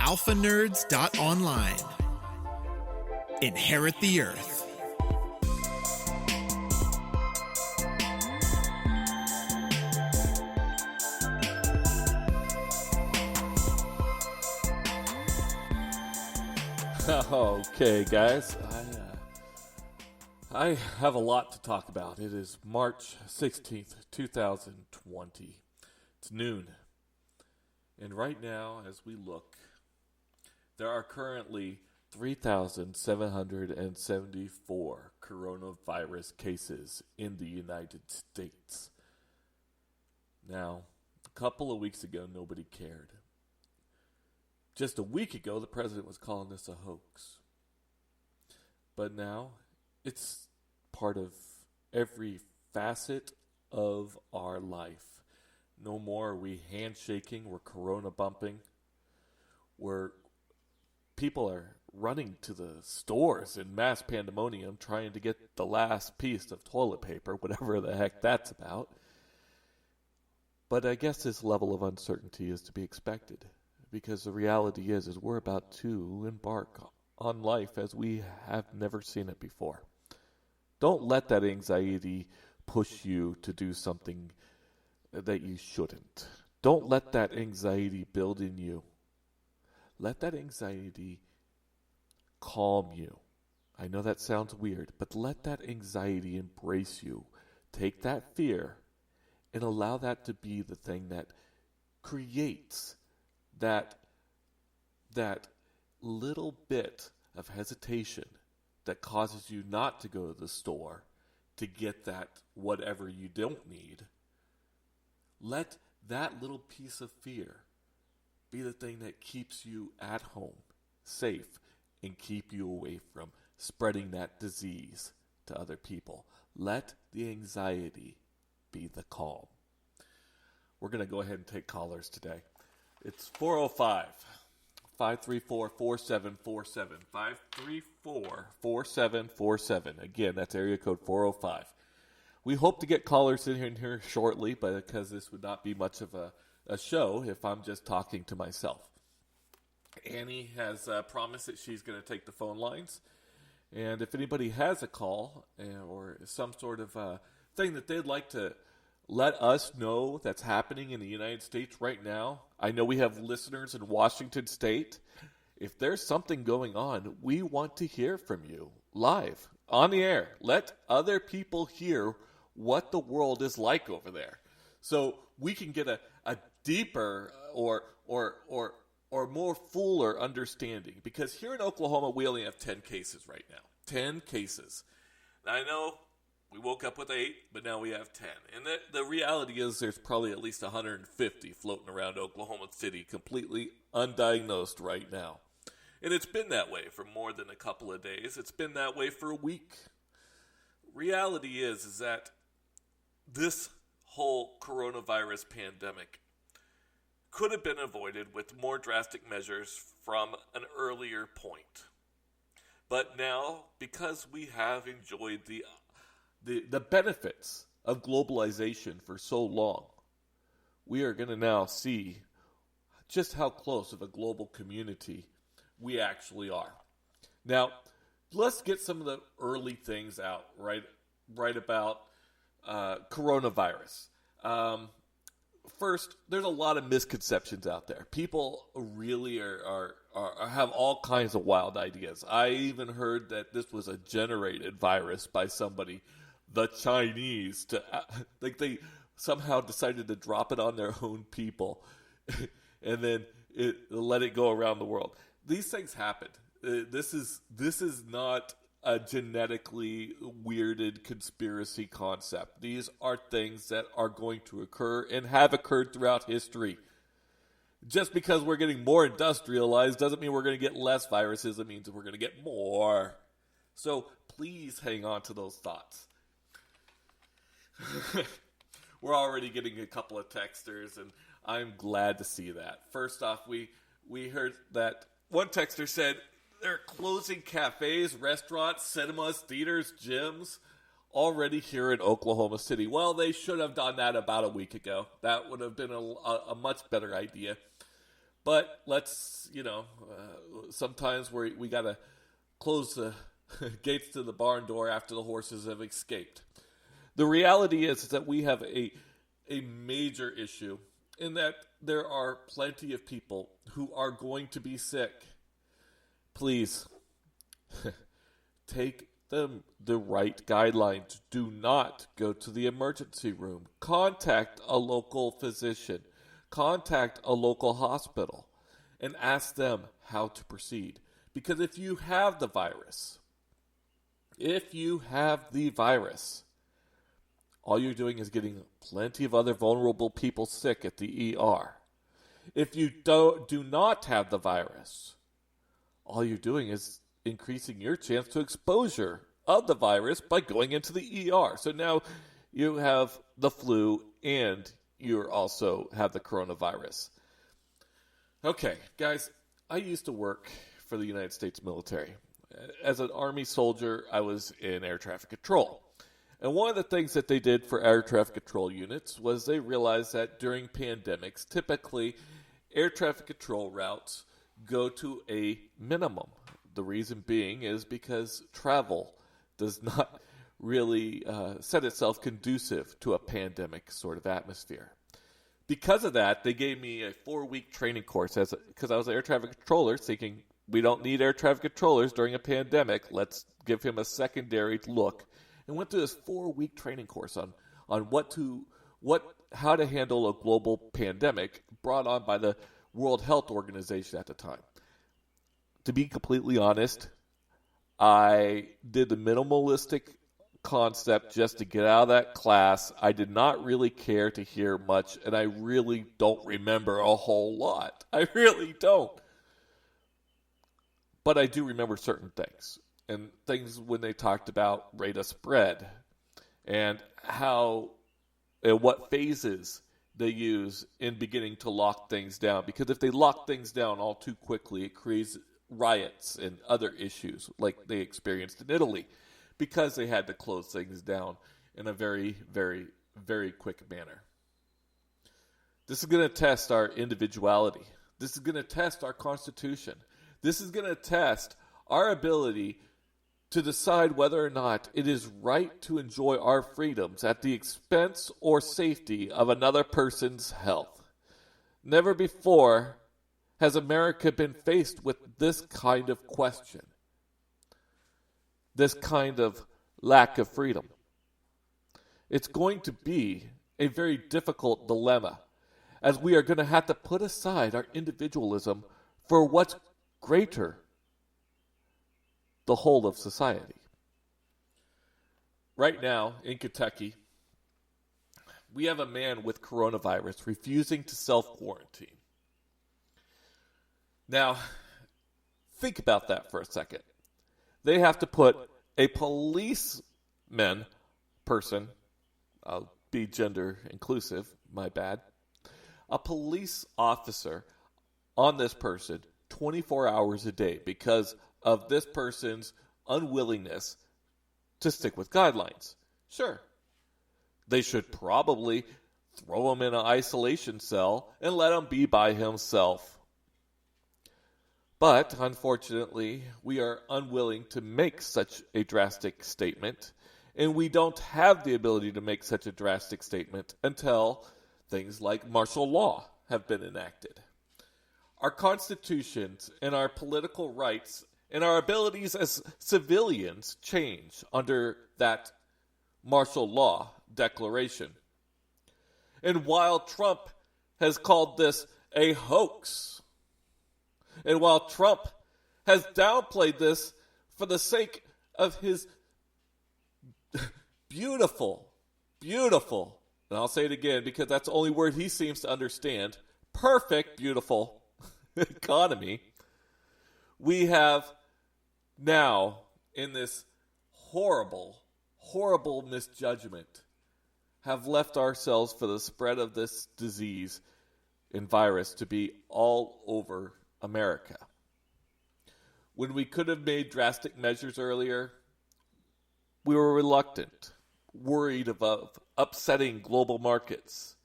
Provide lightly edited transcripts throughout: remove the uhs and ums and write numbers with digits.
alphanerds.online. Inherit the earth. Okay, guys, I have a lot to talk about. It is March 16th, 2020. It's noon. And right now, as we look, there are currently 3,774 coronavirus cases in the United States. Now, a couple of weeks ago, nobody cared. Just a week ago, the president was calling this a hoax. But now, it's part of every facet of our life. No more are we handshaking, we're corona bumping. People are running to the stores in mass pandemonium trying to get the last piece of toilet paper, whatever the heck that's about. But I guess this level of uncertainty is to be expected. Because the reality is we're about to embark on life as we have never seen it before. Don't let that anxiety push you to do something that you shouldn't. Don't let that anxiety build in you. Let that anxiety calm you. I know that sounds weird, but let that anxiety embrace you. Take that fear and allow that to be the thing that creates that little bit of hesitation that causes you not to go to the store to get that whatever you don't need. Let that little piece of fear be the thing that keeps you at home, safe, and keep you away from spreading that disease to other people. Let the anxiety be the calm. We're going to go ahead and take callers today. It's 405-534-4747. 534-4747. Again, that's area code 405. We hope to get callers in here shortly, but because this would not be much of a show if I'm just talking to myself. Annie has promised that she's going to take the phone lines. And if anybody has a call or some sort of thing that they'd like to let us know that's happening in the United States right now. I know we have listeners in Washington State. If there's something going on, we want to hear from you live, on the air. Let other people hear what the world is like over there. So we can get a deeper or more fuller understanding. Because here in Oklahoma, we only have 10 cases right now. 10 cases. Now, I know we woke up with 8, but now we have 10. And the reality is there's probably at least 150 floating around Oklahoma City completely undiagnosed right now. And it's been that way for more than a couple of days. It's been that way for a week. Reality is that this whole coronavirus pandemic could have been avoided with more drastic measures from an earlier point. But now, because we have enjoyed the benefits of globalization for so long, we are going to now see just how close of a global community we actually are. Now, let's get some of the early things out right about coronavirus. First, there's a lot of misconceptions out there. People really have all kinds of wild ideas. I even heard that this was a generated virus by somebody, the Chinese, they somehow decided to drop it on their own people and then let it go around the world. These things happen. This is not a genetically weirded conspiracy concept. These are things that are going to occur and have occurred throughout history. Just because we're getting more industrialized doesn't mean we're going to get less viruses. It means we're going to get more. So please hang on to those thoughts. We're already getting a couple of texters, and I'm glad to see that. First off, we heard that one texter said they're closing cafes, restaurants, cinemas, theaters, gyms already here in Oklahoma City. Well, they should have done that about a week ago. That would have been a much better idea. But let's, sometimes we got to close the gates to the barn door after the horses have escaped. The reality is that we have a major issue in that there are plenty of people who are going to be sick. Please, take the right guidelines. Do not go to the emergency room. Contact a local physician. Contact a local hospital and ask them how to proceed. Because if you have the virus, all you're doing is getting plenty of other vulnerable people sick at the ER. If you do not have the virus, all you're doing is increasing your chance to exposure of the virus by going into the ER. So now you have the flu and you also have the coronavirus. Okay, guys, I used to work for the United States military. As an Army soldier, I was in air traffic control. And one of the things that they did for air traffic control units was they realized that during pandemics, typically air traffic control routes go to a minimum. The reason being is because travel does not really set itself conducive to a pandemic sort of atmosphere. Because of that, they gave me a 4-week training course because I was an air traffic controller, thinking we don't need air traffic controllers during a pandemic. Let's give him a secondary look. And went through this 4-week training course on how to handle a global pandemic brought on by the World Health Organization at the time. To be completely honest, I did the minimalistic concept just to get out of that class. I did not really care to hear much, and I really don't remember a whole lot. I really don't. But I do remember certain things. And things when they talked about rate of spread and how and what phases they use in beginning to lock things down. Because if they lock things down all too quickly, it creates riots and other issues like they experienced in Italy because they had to close things down in a very, very, very quick manner. This is going to test our individuality. This is going to test our Constitution. This is going to test our ability to decide whether or not it is right to enjoy our freedoms at the expense or safety of another person's health. Never before has America been faced with this kind of question, this kind of lack of freedom. It's going to be a very difficult dilemma, as we are going to have to put aside our individualism for what's greater, the whole of society. Right now in Kentucky, we have a man with coronavirus refusing to self-quarantine. Now, think about that for a second. They have to put a person, I'll be gender inclusive, my bad, a police officer on this person 24 hours a day because of this person's unwillingness to stick with guidelines. Sure, they should probably throw him in an isolation cell and let him be by himself. But, unfortunately, we are unwilling to make such a drastic statement, and we don't have the ability to make such a drastic statement until things like martial law have been enacted. Our constitutions and our political rights and our abilities as civilians change under that martial law declaration. And while Trump has called this a hoax, and while Trump has downplayed this for the sake of his beautiful, and I'll say it again because that's the only word he seems to understand, perfect, beautiful economy, we have now, in this horrible misjudgment, have left ourselves for the spread of this disease and virus to be all over America. When we could have made drastic measures earlier, we were reluctant, worried about upsetting global markets,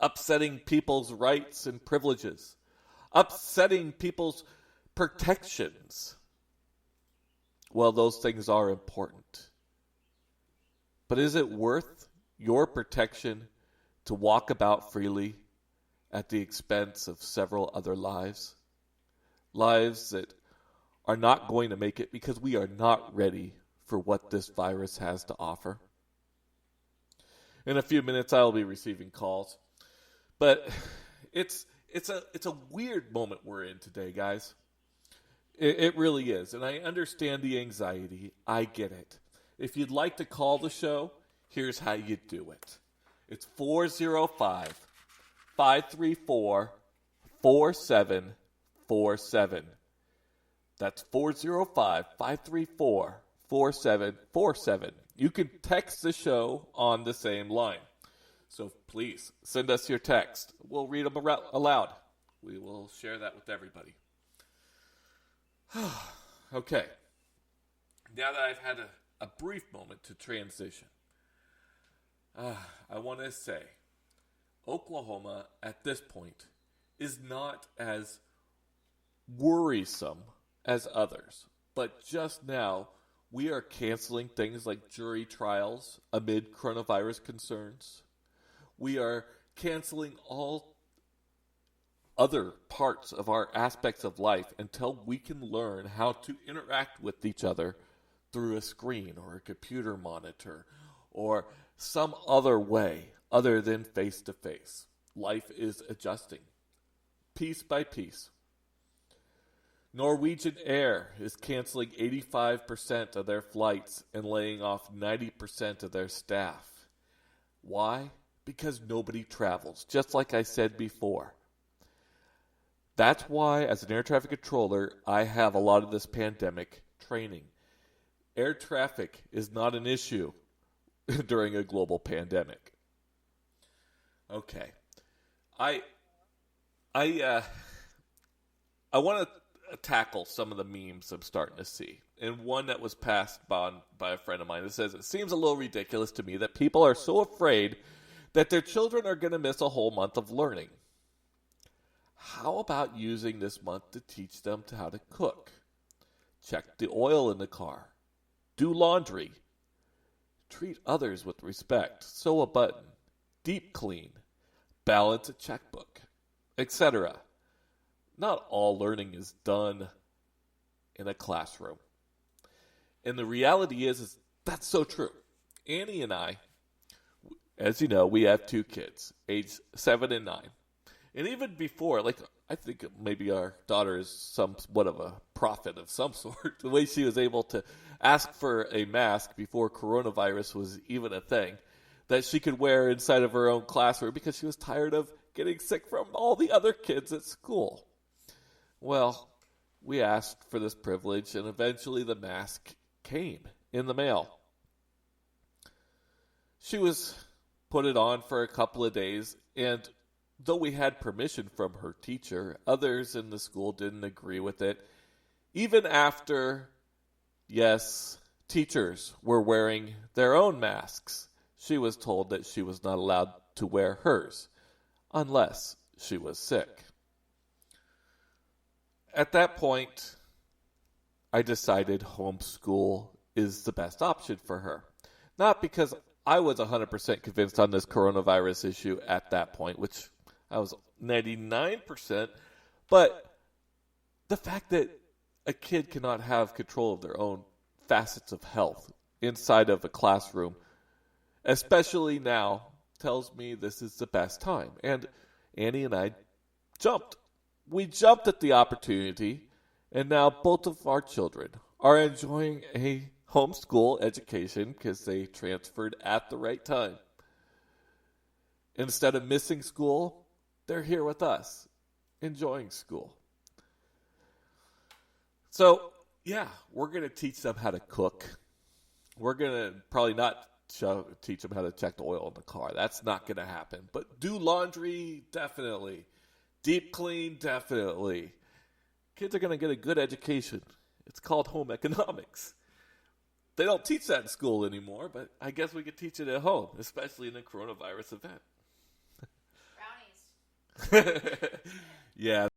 upsetting people's rights and privileges, upsetting people's protections. Well, those things are important. But is it worth your protection to walk about freely at the expense of several other lives? Lives that are not going to make it because we are not ready for what this virus has to offer. In a few minutes, I will be receiving calls. But it's a weird moment we're in today, guys. It really is. And I understand the anxiety. I get it. If you'd like to call the show, here's how you do it. It's 405-534-4747. That's 405-534-4747. You can text the show on the same line. So please, send us your text. We'll read them aloud. We will share that with everybody. Okay. Now that I've had a brief moment to transition, I want to say Oklahoma at this point is not as worrisome as others. But just now, we are canceling things like jury trials amid coronavirus concerns. We are canceling all other parts of our aspects of life until we can learn how to interact with each other through a screen or a computer monitor or some other way other than face-to-face. Life is adjusting, piece by piece. Norwegian Air is canceling 85% of their flights and laying off 90% of their staff. Why? Because nobody travels, just like I said before. That's why, as an air traffic controller, I have a lot of this pandemic training. Air traffic is not an issue during a global pandemic. Okay. I want to tackle some of the memes I'm starting to see. And one that was passed by a friend of mine that says, it seems a little ridiculous to me that people are so afraid that their children are going to miss a whole month of learning. How about using this month to teach them how to cook? Check the oil in the car. Do laundry. Treat others with respect. Sew a button. Deep clean. Balance a checkbook. Etc. Not all learning is done in a classroom. And the reality is that's so true. Annie and I, as you know, we have two kids, age 7 and 9. And even before, I think maybe our daughter is somewhat of a prophet of some sort. The way she was able to ask for a mask before coronavirus was even a thing that she could wear inside of her own classroom because she was tired of getting sick from all the other kids at school. Well, we asked for this privilege, and eventually the mask came in the mail. She put it on for a couple of days, and though we had permission from her teacher, others in the school didn't agree with it. Even after, yes, teachers were wearing their own masks, she was told that she was not allowed to wear hers unless she was sick. At that point, I decided homeschool is the best option for her. Not because I was 100% convinced on this coronavirus issue at that point, which I was 99%, but the fact that a kid cannot have control of their own facets of health inside of a classroom, especially now, tells me this is the best time. And Annie and I jumped. We jumped at the opportunity, and now both of our children are enjoying a homeschool education because they transferred at the right time. Instead of missing school, they're here with us, enjoying school. So, yeah, we're going to teach them how to cook. We're going to probably not teach them how to check the oil in the car. That's not going to happen. But do laundry, definitely. Deep clean, definitely. Kids are going to get a good education. It's called home economics. They don't teach that in school anymore, but I guess we could teach it at home, especially in a coronavirus event. Brownies. Yeah.